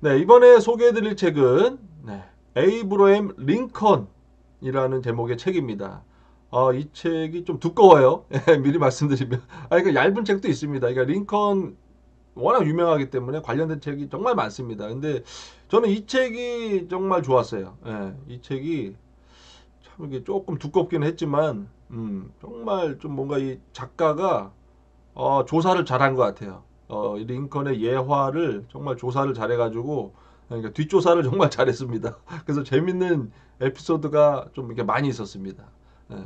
네, 이번에 소개해드릴 책은 에이브러햄 링컨이라는 제목의 책입니다. 이 책이 좀 두꺼워요. 미리 말씀드리면. 그러니까 얇은 책도 있습니다. 그러니까 링컨 워낙 유명하기 때문에 관련된 책이 정말 많습니다. 근데 저는 이 책이 정말 좋았어요. 이 책이 참 이게 조금 두껍긴 했지만, 정말 좀 뭔가 이 작가가 조사를 잘한 것 같아요. 이 링컨의 예화를 정말 조사를 잘해가지고 그러니까 뒷조사를 정말 잘했습니다. 그래서 재밌는 에피소드가 좀 이렇게 많이 있었습니다. 예.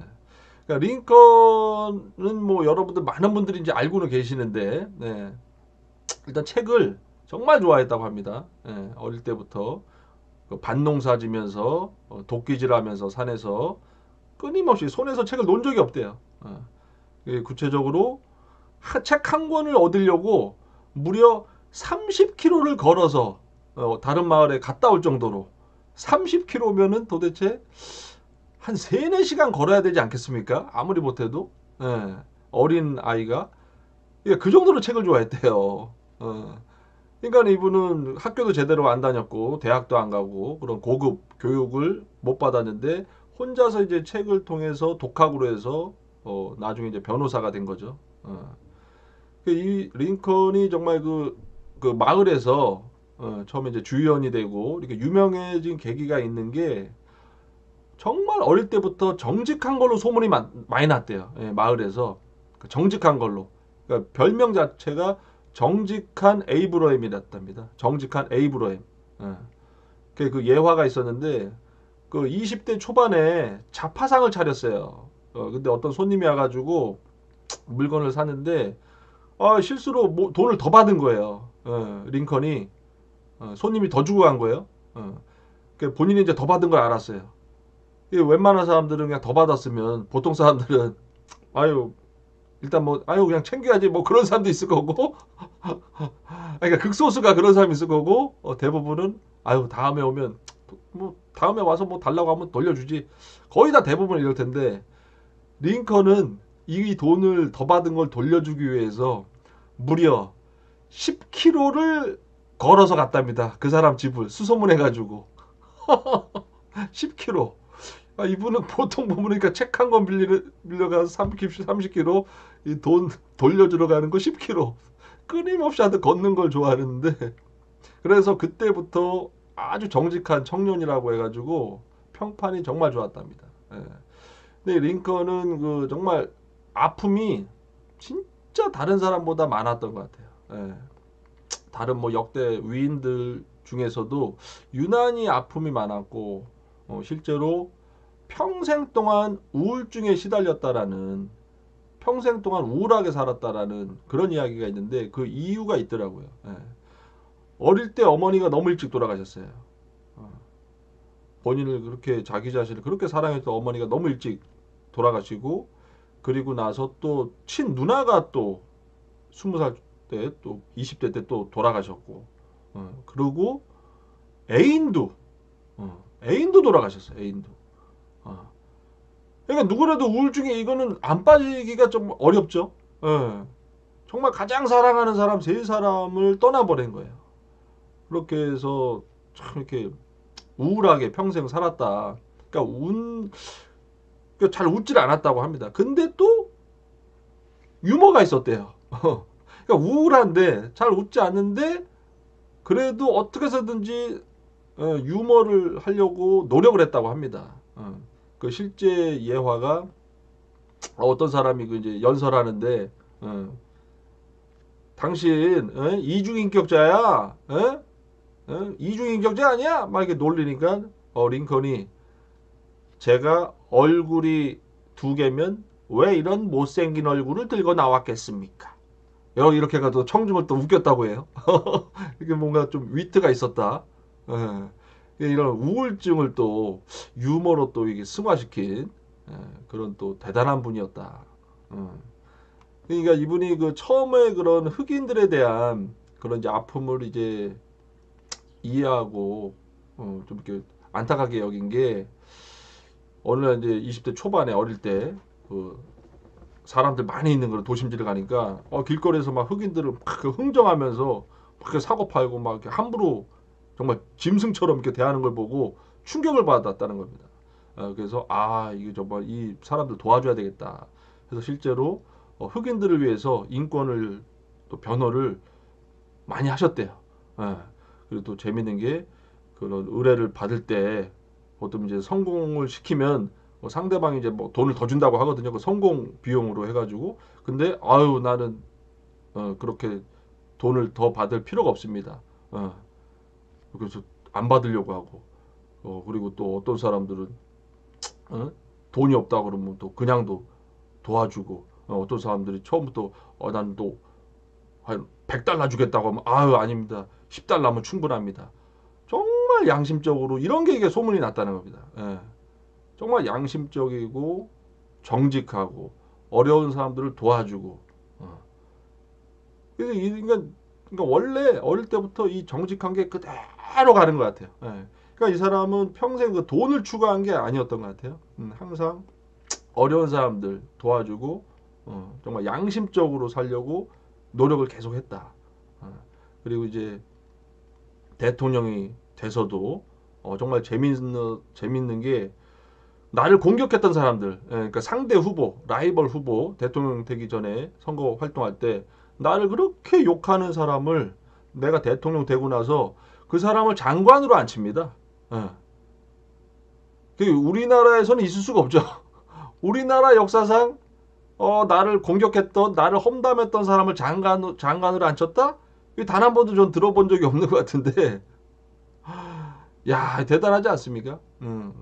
그러니까 링컨은 뭐 여러분들 많은 분들이 이제 알고는 계시는데 일단 책을 정말 좋아했다고 합니다. 어릴 때부터 그 밭농사 지면서 도끼질하면서 산에서 끊임없이 손에서 책을 놓은 적이 없대요. 구체적으로 책 한 권을 얻으려고 무려 30km를 걸어서 다른 마을에 갔다 올 정도로 30km면은 도대체 한 3, 4시간 걸어야 되지 않겠습니까? 아무리 못해도 어린 아이가 그 정도로 책을 좋아했대요. 그러니까 이분은 학교도 제대로 안 다녔고 대학도 안 가고 그런 고급 교육을 못 받았는데 혼자서 이제 책을 통해서 독학으로 해서 나중에 이제 변호사가 된 거죠. 이 링컨이 정말 그 마을에서 처음에 이제 주의원이 되고 이렇게 유명해진 계기가 있는 게 정말 어릴 때부터 정직한 걸로 소문이 많이 났대요. 마을에서 그 정직한 걸로. 그러니까 별명 자체가 정직한 에이브러햄이었답니다. 정직한 에이브러햄. 예. 그 예화가 있었는데 그 20대 초반에 자파상을 차렸어요. 근데 어떤 손님이 와가지고 물건을 사는데 실수로 돈을 더 받은 거예요. 링컨이 손님이 더 주고 간 거예요. 본인이 이제 더 받은 걸 알았어요. 웬만한 사람들은 그냥 더 받았으면 보통 사람들은 아유 일단 뭐 아유 그냥 챙겨야지 뭐 그런 사람도 있을 거고 그러니까 극소수가 그런 사람이 있을 거고 대부분은 아유 다음에 오면 뭐 다음에 와서 뭐 달라고 하면 돌려주지 거의 다 대부분 이럴 텐데 링컨은 이 돈을 더 받은 걸 돌려주기 위해서 무려 10km를 걸어서 갔답니다. 그 사람 집을 수소문해가지고 10km. 이분은 보통 보면 그러니까 책 한 권 빌려가서 30km 이 돈 돌려주러 가는 거 10km. 끊임없이 하여튼 걷는 걸 좋아하는데 그래서 그때부터 아주 정직한 청년이라고 해가지고 평판이 정말 좋았답니다. 근데 링컨은 그 정말 아픔이 진짜 다른 사람보다 많았던 것 같아요. 다른 뭐 역대 위인들 중에서도 유난히 아픔이 많았고 실제로 평생 동안 우울증에 시달렸다라는 평생 동안 우울하게 살았다라는 그런 이야기가 있는데 그 이유가 있더라고요. 어릴 때 어머니가 너무 일찍 돌아가셨어요. 어, 본인을 그렇게 자기 자신을 그렇게 사랑했던 어머니가 너무 일찍 돌아가시고 그리고 나서 또 친누나가 또 20살 때 또 20대 때 또 돌아가셨고 그리고 애인도 애인도 돌아가셨어요. 애인도. 어. 그러니까 누구라도 우울증에 이거는 안 빠지기가 좀 어렵죠. 예. 정말 가장 사랑하는 사람 세 사람을 떠나버린 거예요. 그렇게 해서 참 이렇게 우울하게 평생 살았다. 그러니까 그러니까 잘 웃질 않았다고 합니다. 근데 또 유머가 있었대요. 그러니까 우울한데 잘 웃지 않는데 그래도 어떻게 해서든지 유머를 하려고 노력을 했다고 합니다. 그 실제 예화가 어떤 사람이 그 이제 연설하는데 당신 이중인격자야? 이중인격자 아니야? 막 이렇게 놀리니까 링컨이 제가 얼굴이 두 개면 왜 이런 못생긴 얼굴을 들고 나왔겠습니까? 이렇게 가도 청중을 또 웃겼다고 해요. 이게 뭔가 좀 위트가 있었다. 이런 우울증을 또 유머로 또 이게 승화시킨 그런 또 대단한 분이었다. 그러니까 이분이 그 처음에 그런 흑인들에 대한 그런 이제 아픔을 이제 이해하고 좀 이렇게 안타깝게 여긴 게 어느 날 이제 20대 초반에 어릴 때 그 사람들 많이 있는 그런 도심지를 가니까 길거리에서 막 흑인들을 막 흥정하면서 막 사고 팔고 막 이렇게 함부로 정말 짐승처럼 이렇게 대하는 걸 보고 충격을 받았다는 겁니다. 그래서 이게 정말 이 사람들 도와줘야 되겠다. 그래서 실제로 흑인들을 위해서 인권을 또 변호를 많이 하셨대요. 예. 그리고 또 재밌는 게 그런 의뢰를 받을 때 보통 이제 성공을 시키면 상대방이 이제 뭐 돈을 더 준다고 하거든요. 그 성공 비용으로 해가지고. 근데 나는 그렇게 돈을 더 받을 필요가 없습니다. 그래서 안 받으려고 하고. 그리고 또 어떤 사람들은 돈이 없다 그러면 또 그냥도 도와주고, 어떤 사람들이 처음부터 난 또 한 100달러 주겠다고 하면 아닙니다. 10달러면 충분합니다. 정말 양심적으로 이런 게 이게 소문이 났다는 겁니다. 예. 정말 양심적이고 정직하고 어려운 사람들을 도와주고. 그래서 그러니까 원래 어릴 때부터 이 정직한 게 그대로 가는 것 같아요. 예. 그러니까 이 사람은 평생 그 돈을 추구한 게 아니었던 것 같아요. 항상 어려운 사람들 도와주고 정말 양심적으로 살려고 노력을 계속했다. 그리고 이제 대통령이 돼서도 정말 재밌는 게 나를 공격했던 사람들, 그러니까 상대 후보, 라이벌 후보, 대통령 되기 전에 선거 활동할 때 나를 그렇게 욕하는 사람을 내가 대통령 되고 나서 그 사람을 장관으로 앉힙니다. 그게 우리나라에서는 있을 수가 없죠. 우리나라 역사상 나를 공격했던, 나를 험담했던 사람을 장관으로 앉혔다? 단 한 번도 전 들어본 적이 없는 것 같은데, 야, 대단하지 않습니까?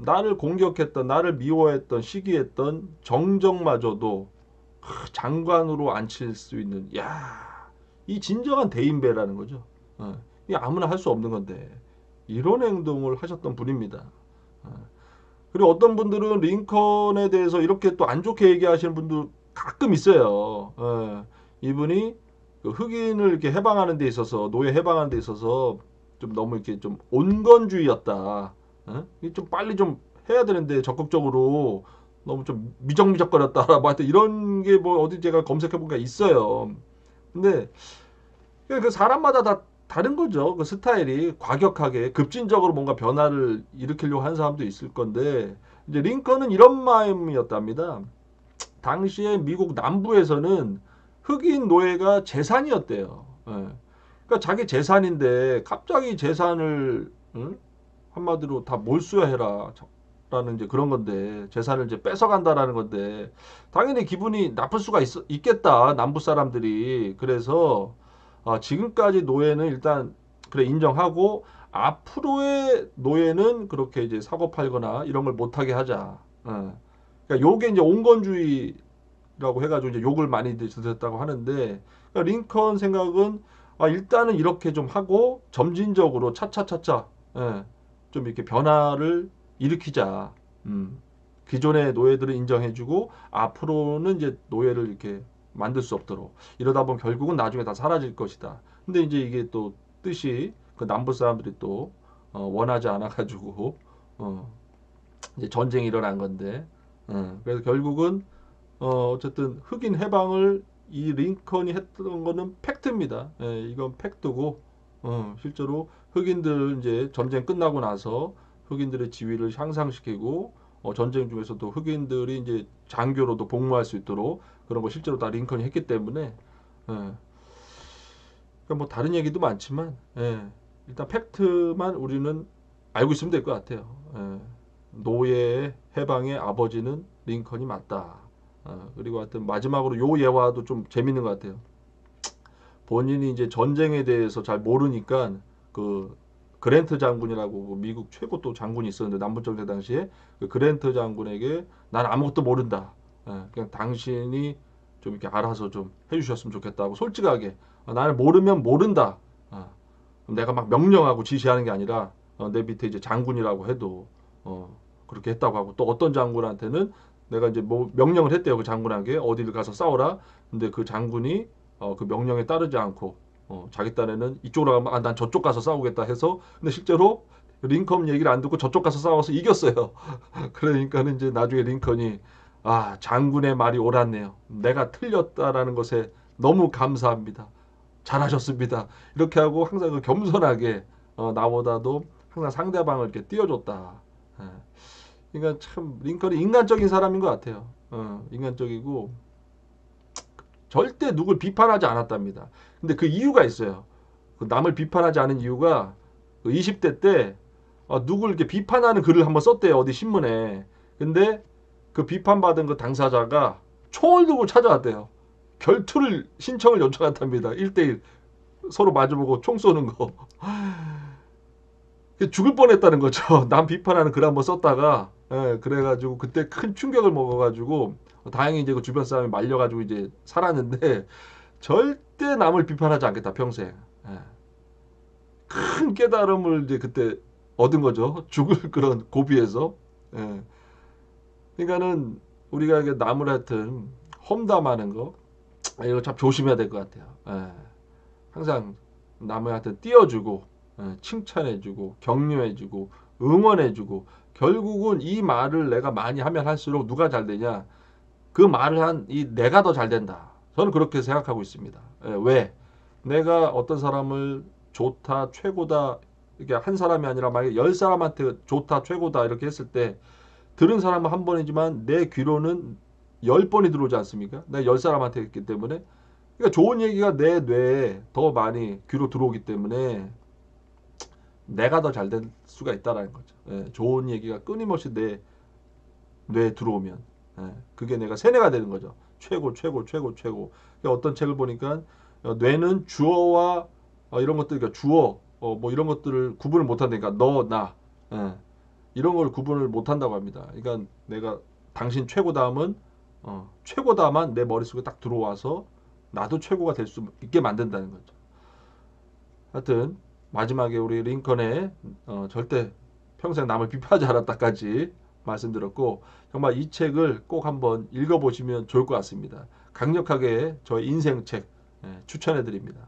나를 공격했던, 나를 미워했던, 시기했던 정정마저도 장관으로 앉힐 수 있는, 이 진정한 대인배라는 거죠. 이 아무나 할 수 없는 건데, 이런 행동을 하셨던 분입니다. 그리고 어떤 분들은 링컨에 대해서 이렇게 또 안 좋게 얘기하시는 분도 가끔 있어요. 이분이 그 흑인을 이렇게 해방하는 데 있어서, 노예 해방하는 데 있어서 좀 너무 이렇게 좀 온건주의였다. 좀 빨리 좀 해야 되는데 적극적으로 너무 좀 미적미적거렸다. 뭐 하여튼 이런 게 뭐 어디 제가 검색해 본 게 있어요. 근데 그 사람마다 다 다른 거죠. 그 스타일이 과격하게 급진적으로 뭔가 변화를 일으키려고 한 사람도 있을 건데, 이제 링컨은 이런 마음이었답니다. 당시에 미국 남부에서는 흑인 노예가 재산이었대요. 그러니까 자기 재산인데 갑자기 재산을 한마디로 다 몰수해라 라는 이제 그런 건데, 재산을 이제 뺏어간다라는 건데 당연히 기분이 나쁠 수가 있겠다, 남부 사람들이. 그래서 지금까지 노예는 일단 그래 인정하고 앞으로의 노예는 그렇게 이제 사고 팔거나 이런 걸 못하게 하자. 그러니까 요게 이제 온건주의라고 해가지고 이제 욕을 많이 드셨다고 하는데, 그러니까 링컨 생각은 일단은 이렇게 좀 하고 점진적으로 차차차차 좀 이렇게 변화를 일으키자. 기존의 노예들을 인정해주고 앞으로는 이제 노예를 이렇게 만들 수 없도록, 이러다 보면 결국은 나중에 다 사라질 것이다. 근데 이제 이게 또 뜻이 그 남부 사람들이 또 원하지 않아 가지고 이제 전쟁이 일어난 건데, 그래서 결국은 어쨌든 흑인 해방을 이 링컨이 했던 거는 팩트입니다. 이건 팩트고, 실제로 흑인들 이제 전쟁 끝나고 나서 흑인들의 지위를 향상시키고 전쟁 중에서도 흑인들이 이제 장교로도 복무할 수 있도록 그런 거 실제로 다 링컨이 했기 때문에, 그러니까 뭐 다른 얘기도 많지만, 일단 팩트만 우리는 알고 있으면 될 것 같아요. 노예 해방의 아버지는 링컨이 맞다. 그리고 하여튼 마지막으로 요 예화도 좀 재밌는 것 같아요. 본인이 이제 전쟁에 대해서 잘 모르니까 그 그랜트 장군이라고 미국 최고 또 장군이 있었는데, 남북전쟁 당시에 그 그랜트 장군에게 난 아무것도 모른다. 그냥 당신이 좀 이렇게 알아서 좀 해주셨으면 좋겠다고 솔직하게, 나는 모르면 모른다. 내가 막 명령하고 지시하는 게 아니라 내 밑에 이제 장군이라고 해도 그렇게 했다고 하고, 또 어떤 장군한테는 내가 이제 뭐 명령을 했대요. 그 장군에게 어디를 가서 싸워라. 근데 그 장군이 그 명령에 따르지 않고 자기 딴에는 이쪽으로 가면 난 저쪽 가서 싸우겠다 해서, 근데 실제로 링컨 얘기를 안 듣고 저쪽 가서 싸워서 이겼어요. 그러니까는 이제 나중에 링컨이 장군의 말이 옳았네요. 내가 틀렸다라는 것에 너무 감사합니다. 잘하셨습니다. 이렇게 하고 항상 그 겸손하게 나보다도 항상 상대방을 이렇게 띄워줬다. 예. 그러니까 참 링컨이 인간적인 사람인 것 같아요. 인간적이고 절대 누굴 비판하지 않았답니다. 근데 그 이유가 있어요. 그 남을 비판하지 않은 이유가 그 20대 때 누굴 이렇게 비판하는 글을 한번 썼대요. 어디 신문에. 근데 그 비판받은 그 당사자가 총을 들고 찾아왔대요. 결투를 신청을 요청했답니다. 1대1 서로 마주보고 총 쏘는 거. 죽을 뻔했다는 거죠. 남 비판하는 글 한번 썼다가 그래가지고 그때 큰 충격을 먹어가지고 다행히 이제 그 주변 사람이 말려가지고 이제 살았는데 절대 남을 비판하지 않겠다 평생. 예. 큰 깨달음을 이제 그때 얻은 거죠. 죽을 그런 고비에서. 예. 그러니까는 우리가 이게 남을 하여튼 험담하는 거 이거 참 조심해야 될 것 같아요. 예. 항상 남을 하여튼 띄워주고 칭찬해주고 격려해주고 응원해주고 결국은 이 말을 내가 많이 하면 할수록 누가 잘 되냐? 그 말을 한 이 내가 더 잘 된다. 저는 그렇게 생각하고 있습니다. 예, 왜? 내가 어떤 사람을 좋다, 최고다 이게 한 사람이 아니라 만약에 10사람한테 좋다, 최고다 이렇게 했을 때 들은 사람은 한 번이지만 내 귀로는 10번이 들어오지 않습니까? 내가 10사람한테 했기 때문에 그러니까 좋은 얘기가 내 뇌에 더 많이 귀로 들어오기 때문에 내가 더 잘 될 수가 있다라는 거죠. 예, 좋은 얘기가 끊임없이 내 뇌에 들어오면 그게 내가 세뇌가 되는 거죠. 최고, 최고, 최고, 최고. 그러니까 어떤 책을 보니까 뇌는 주어와 이런 것들, 그러니까 주어, 뭐 이런 것들을 구분을 못한다니까 너, 나, 이런 걸 구분을 못한다고 합니다. 그러니까 내가 당신 최고다음은 최고다만 내 머릿속에 딱 들어와서 나도 최고가 될 수 있게 만든다는 거죠. 하여튼 마지막에 우리 링컨의 절대 평생 남을 비판하지 않았다까지 말씀드렸고 정말 이 책을 꼭 한번 읽어보시면 좋을 것 같습니다. 강력하게 저의 인생책 추천해 드립니다.